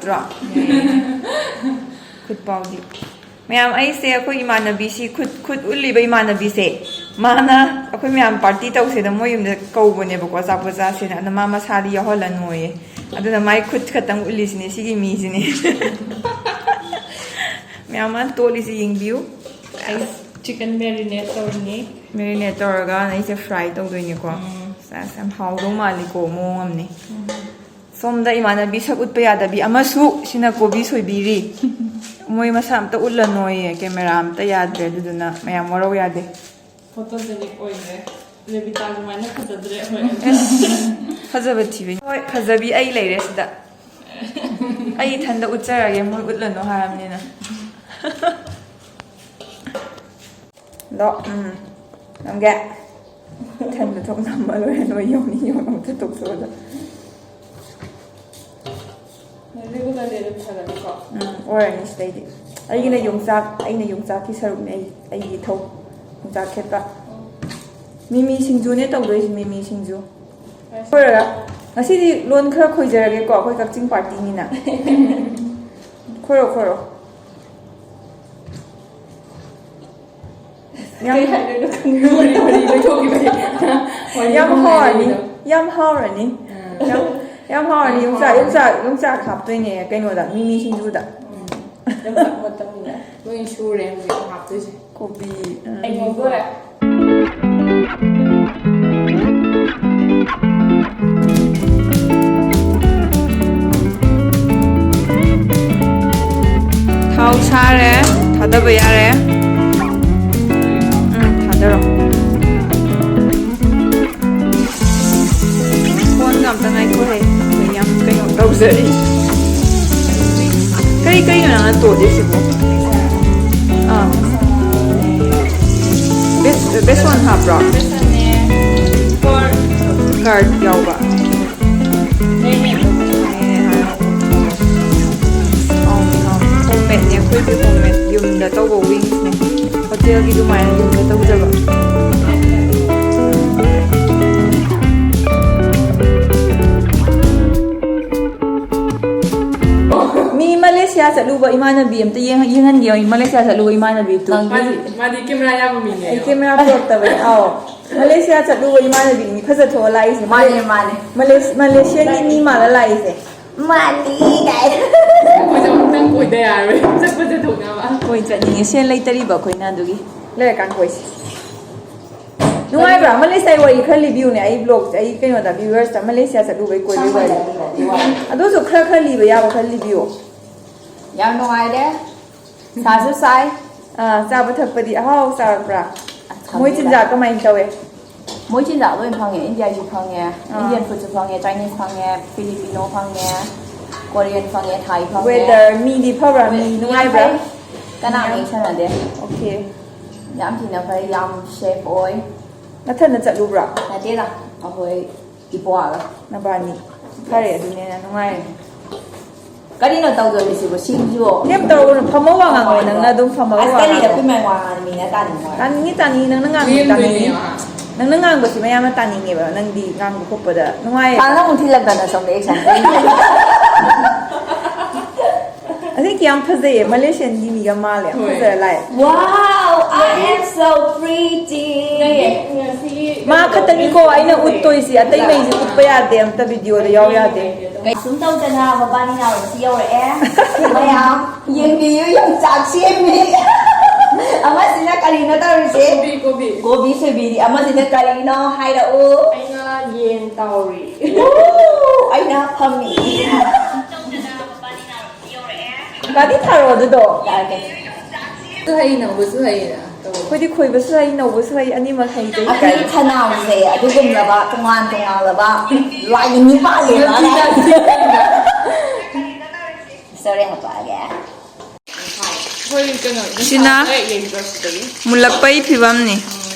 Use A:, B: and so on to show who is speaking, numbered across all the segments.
A: Draw. Could powder. Ma'am, I say a quick man of BC could only be man of BC. Mana, a quick man party talks in the moyum the cow whenever was up with us and the mamma's had your Holland way. I don't know, my could cut and listen, she means in it. Ma'am, told is in view.
B: Chicken marinade or ni.
A: Marinade or gun is a fried dog when you go. Somehow, don't malico more. Some the imana be so good payada be a masu, sinakobi so be. Moy masam to ulanoy, camera, the yard, do not, may am more yade.
B: Photogenic oil. Rebita Chanu put the dress.
A: Hazabati. Hazabi a ladies that I attend the Utsara again, more woodland no harm. No, I'm get 10 to talk number and no young to talk to or any state. I in a young sack, I in a young sack is her a toe. Zaketa Mimi Singjunet always Mimi Singju. I see the lone clerk who is a cocking party. Nina Koro. Yum horny. Yum horny, yung sa captain, a kind of that Mimi Singju that.
B: Going sure and we have to
A: Could be.
B: I will go.
A: How sare, Tadabayare. Tadaro. One of the night, the young thing of those. Kay na to this this one half rock.
B: For
A: Card yoga. Homemade niya, quick homemade. Yung the togo wings niya. Hotel gitu main yung the togo jaba. Malaysia sa luba imana bi amta yengan gyo Malaysia sa luba imana bi tu
B: madi camera ya bumi ne
A: ai camera plot ta bai aw Malaysia sa luba imana bi ni phasa tho lai se
B: mane
A: Malaysia ni ni ma la lai se mali gai
B: ko jam tang koi da ya re sa phasa tho na ba
A: koi cha ni sen lai tari ba koi na du gi le kan koi se nuai bra Malaysia wari khar review ne ai blog ai kaino da viewers ta Malaysia sa luba koi bi ba ado so khar li ba ya ba khar review
C: Yang nungai deh, sasu sai,
A: Sabu thapadi ahau sabra. Moi chinja ka main tawe.
C: mỗi chuyên gia luôn phong nghe, India phong nghe, Indian food phong nghe, Chinese phong nghe, Filipino phong nghe, Korean phong nghe, Thai phong nghe.
A: Whether me di program me nungai bra.
C: Cái nào mình xem là đấy.
A: Okay.
C: Yam thì nó phải yam chef oi.
A: Na thân na chat lu bra.
C: Là thế là, ở hồi đi qua rồi.
A: Na ba ni. Kare du ne na nungai.
C: Cái đi nó tàu rồi thì có xin chưa?
A: Nem tàu phamo wa nga ngoi nang na dum phamo wa.
C: Cái đi là cái mày hoàng mình là ta đừng hỏi.
A: Tan ni nang nang ngang tan ni. Nang nang ngang ko si maya ma tan ni nge ba nang di ngang ko pa da. Nungai.
C: Tan lang thi lang na som de action.
A: I think yang phase Malaysian di mi ga ma le. Phase lai.
C: Wow, I am so pretty.
A: Ma khatani ko aina uttoi si atai mai ji utpa ya de am ta video da yaw ya de.
C: Chúng tôi tên là bà ba đi nào là CEO rồi em. Mày không? Yên đi yêu yung chặt xem đi. Ama sila kalino tao rồi
B: Kobe.
C: Kobe sẽ bị đi. Ama sila kalino hay là u.
B: Anh là yen tao ri.
C: Anh là Pami.
A: Ba di tharo do do.
B: Sư hay nào với sư hay nè.
A: Khoi di khoi ba sai no ba sai ani ma khai dai
C: Aku ni kenal saya. Aku pun lah ba, tungan lah ba. Lain ni ba ni lah. Sorry apa ya.
A: Sina mulak pai phibam ni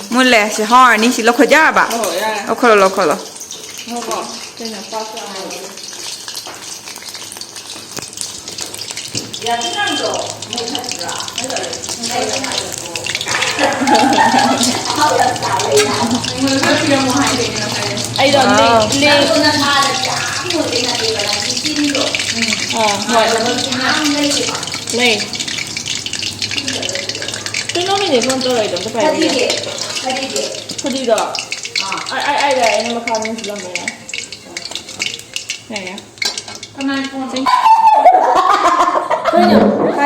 A: mulle si har ni si lokho ja ba lokho
C: Ya tenang tu, mau cakap.
B: I don't think.
C: ꯆꯤꯅꯤꯗꯣ
B: ꯍꯣꯏ
C: ꯌꯥꯝ ꯂꯩꯌꯦꯕ
B: ꯂꯩ ꯀꯩꯅꯣꯒꯤꯅꯦ phone ꯇꯧꯔꯛꯏꯗꯣ ꯑꯝꯇ ꯄꯥꯏꯕꯤꯒꯦ ꯈꯨꯗꯤꯗꯣ ꯑꯩꯅ ꯃꯈꯥ ꯅꯨꯡꯁꯤꯜꯂꯝꯕꯅꯦ ꯀꯅꯥ phone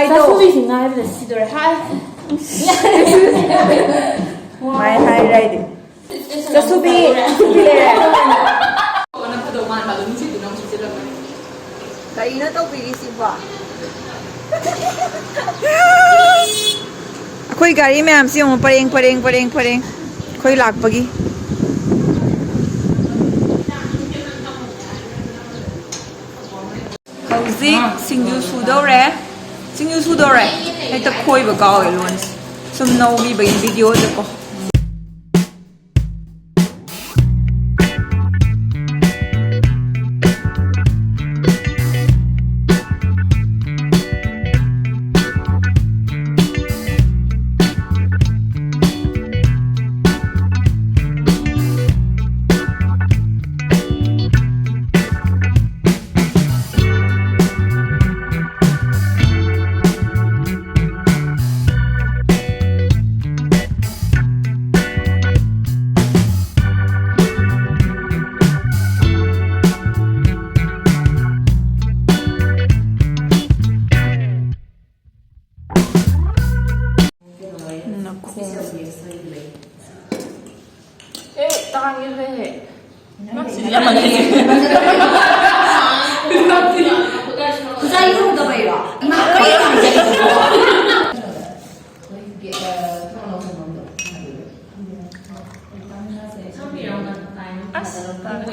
B: ꯆꯥꯁꯨꯕꯤꯁꯤ ꯉꯥꯏꯕꯗ ꯁꯤꯗꯣꯔꯦ ꯍꯥꯏ
A: ꯃꯥꯏ ꯍꯥꯏꯔꯥꯏꯗꯤ ꯆꯥꯁꯨꯕꯤ ꯂꯩꯔꯦ
B: ꯐꯗꯧ ꯃꯥꯟꯕ ꯑꯗꯨꯝ ꯅꯨꯡꯁꯤꯗꯨꯅ ꯑꯃꯨꯛ ꯁꯤꯜꯂꯝꯕꯅꯤ
A: ꯀꯩꯅꯣ ꯇꯧꯕꯤꯔꯤꯁꯤꯕꯣ ꯑꯩꯈꯣꯏ ꯒꯥꯔꯤ ꯃꯌꯥꯝꯁꯤ ꯌꯦꯡꯉꯣ ꯄꯔꯦꯡ ꯑꯩꯈꯣꯏ ꯂꯥꯛꯄꯒꯤ ꯍꯧꯖꯤꯛ ꯁꯤꯡꯖꯨ ꯁꯨꯗꯧꯔꯦ ꯍꯦꯛꯇ ꯈꯣꯏꯕ ꯀꯥꯎꯋꯦ ꯂꯣꯟꯁꯦ ꯁꯨꯝ ꯅꯧꯈꯤꯕꯒꯤ ꯚꯤꯗꯤꯑꯣꯗꯀꯣ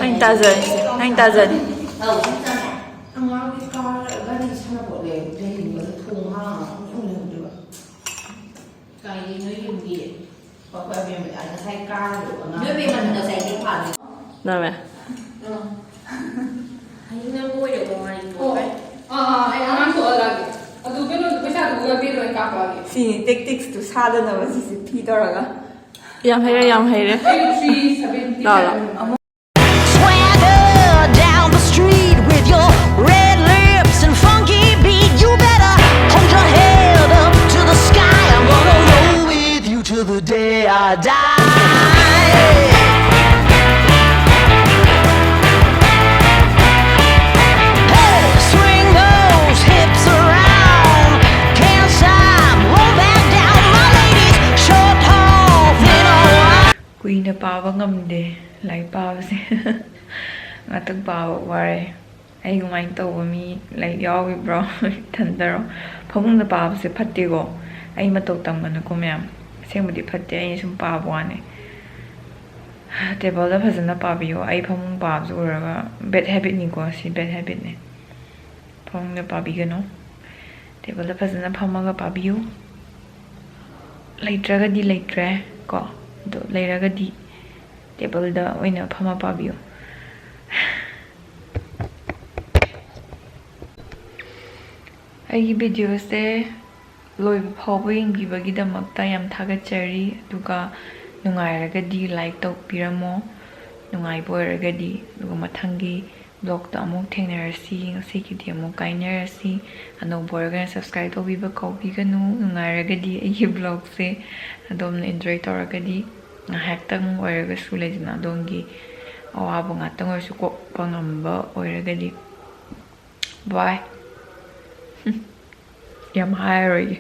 A: ꯅꯪ ꯇꯥꯖꯅꯤ
C: ꯑꯉꯥꯡꯒꯤ ꯒꯥꯔꯤ ꯁꯥꯟꯅꯄꯣꯠ ꯂꯩꯕꯗ ꯊꯣꯡ ꯍꯥꯡꯉꯒ ꯀꯥꯏꯗꯤ ꯅꯣꯏ ꯌꯨꯝꯒꯤ ꯉꯁꯥꯏ ꯀꯥꯔꯗꯣ ꯅꯣꯏ ꯕꯦꯝꯃꯅ ꯉꯁꯥꯏ ꯐꯥꯅꯤ
B: ꯅꯃꯦ
C: ꯑꯩꯅ ꯃꯣꯏꯔꯕ ꯋꯥꯔꯤ ꯊꯣꯛꯑꯦ
B: ꯑꯩ ꯑꯉꯥꯡ ꯊꯣꯛꯍꯜꯂꯛꯑꯒꯦ ꯑꯗꯨ ꯀꯩꯅꯣꯗꯣ ꯄꯩꯁꯥꯗꯨꯒ ꯕꯦꯜ ꯑꯣꯏꯅ ꯀꯥꯞꯄꯛꯑꯒꯦ
A: ꯁꯤꯅꯤ ꯇꯦꯛꯇꯤꯛꯁꯇꯨ ꯁꯥꯗꯅꯕ ꯁꯤꯁꯤ ꯐꯤ ꯇꯧꯔꯒ
B: ꯌꯥꯝ ꯍꯩꯔꯦ
A: 370
B: ꯂꯥꯛꯑꯣ
D: down the street with your red lips and funky beat. You better hold your head up to the sky. I'm gonna roll with you till the day I die. Hey, swing those hips around. Can't stop, roll back down. My ladies, short, tall, thin or wide.
A: kuina pawa ngamde lai pawa se ngatak pawa ware ai gumai tawba mi lai yawi bro thandaro phomungda pawa se phatte go ai matok tamgana ko myam sengmudi phatte ai sum pawa wane table da phajana pabiyo ai phomung pawa ju uraga bad habit ni ko si bad habit ne phomungda pabigano table da phajana phamaga pabiyo laitraga di laitre ko do lairaga di table da oina phama pabiyo ꯑꯩꯒꯤ ꯚꯤꯗꯤꯑꯣꯁꯦ ꯂꯣꯏꯕ ꯐꯥꯎꯕ ꯌꯦꯡꯕꯤꯕꯒꯤꯗꯃꯛꯇ ꯌꯥꯝ ꯊꯥꯒꯠꯆꯔꯤ ꯑꯗꯨꯒ ꯅꯨꯡꯉꯥꯏꯔꯒꯗꯤ like ꯇꯧꯕꯤꯔꯝꯃꯣ ꯅꯨꯡꯉꯥꯏꯕ ꯑꯣꯏꯔꯒꯗꯤ ꯑꯗꯨꯒ ꯃꯊꯪꯒꯤ ꯕ꯭ꯂꯣꯒꯇ ꯑꯃꯨꯛ ꯊꯦꯡꯅꯔꯁꯤ ꯉꯁꯤꯒꯤꯗꯤ ꯑꯃꯨꯛ ꯀꯥꯏꯅꯔꯁꯤ ꯑꯅꯧꯕ ꯑꯣꯏꯔꯒꯅ ꯁꯕꯁꯀ꯭ꯔꯥꯏꯕ ꯇꯧꯕꯤꯕ ꯀꯥꯎꯕꯤꯒꯅꯨ ꯅꯨꯡꯉꯥꯏꯔꯒꯗꯤ ꯑꯩꯒꯤ ꯕ꯭ꯂꯣꯒꯁꯦ ꯑꯗꯣꯝꯅ ꯑꯦꯟꯖꯣꯏ ꯇꯧꯔꯒꯗꯤ ꯉꯥꯏꯍꯥꯛꯇꯪ ꯑꯣꯏꯔꯒꯁꯨ ꯂꯩꯗꯅ ꯑꯗꯣꯝꯒꯤ ꯑꯋꯥꯕ ꯉꯥꯛꯇꯪ ꯑꯣꯏꯔꯁꯨ ꯀꯣꯛꯄ ꯉꯝꯕ ꯑꯣꯏꯔꯒꯗꯤ ꯕꯥꯏ ꯌꯥꯝ ꯍꯥꯏꯔꯔꯣꯏꯒꯦ